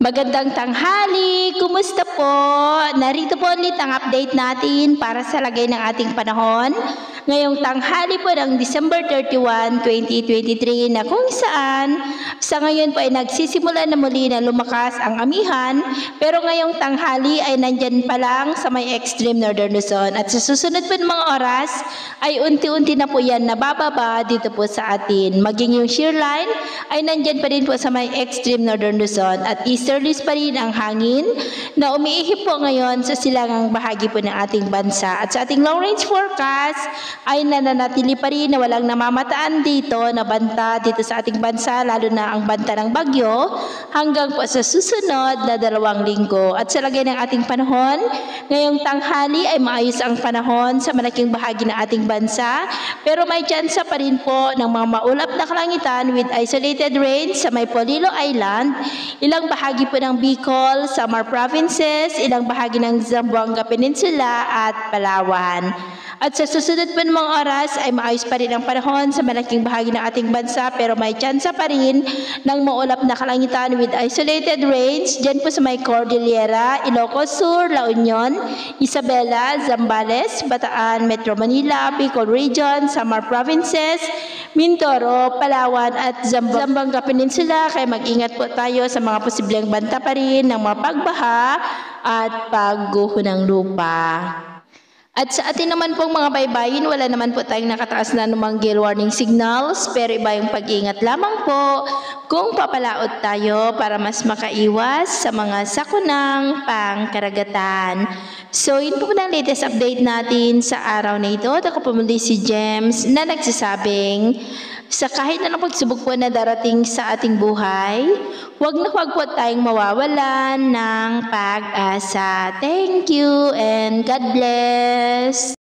Magandang tanghali! Kumusta po? Narito po ulit ang update natin para sa lagay ng ating panahon. Ngayong tanghali po ng December 31, 2023 na kung saan sa ngayon po ay nagsisimula na muli na lumakas ang amihan, pero ngayong tanghali ay nandyan pa lang sa may extreme northern Luzon at sa susunod po ng mga oras ay unti-unti na po yan nabababa dito po sa atin. Maging yung shear line ay nandyan pa rin po sa may extreme northern Luzon at easterlies pa rin ang hangin na umiihip po ngayon sa silangang bahagi po ng ating bansa. At sa ating long range forecast ay nananatili pa rin na walang namamataan dito na banta dito sa ating bansa, lalo na ang banta ng bagyo hanggang po sa susunod na 2 linggo. At sa lagay ng ating panahon, ngayong tanghali ay maayos ang panahon sa malaking bahagi ng ating bansa, pero may tsansa pa rin po ng mga maulap na kalangitan with isolated rain sa may Polillo Island, ilang bahagi po ng Bicol, Samar Provinces, ilang bahagi ng Zamboanga Peninsula at Palawan. At sa susunod po ng mga oras ay maayos pa rin ang panahon sa malaking bahagi ng ating bansa, pero may tsansa pa rin ng maulap na kalangitan with isolated rains dyan po sa may Cordillera, Ilocos Sur, La Union, Isabela, Zambales, Bataan, Metro Manila, Bicol Region, Samar Provinces, Mindoro, Palawan at Zamboanga Peninsula. Kaya mag-ingat po tayo sa mga posibleng banta pa rin ng mga pagbaha at pagguho ng lupa. At sa atin naman pong mga baybayin, wala naman po tayong nakataas na anumang gale warning signals, pero iba yung pag-iingat lamang po kung papalaot tayo para mas makaiwas sa mga sakunang pangkaragatan. So yun po na latest update natin sa araw na ito. Ako po muli si Gems na nagsasabing sa kahit anong pagsubok po na darating sa ating buhay, huwag na huwag po tayong mawawalan ng pag-asa. Thank you and God bless!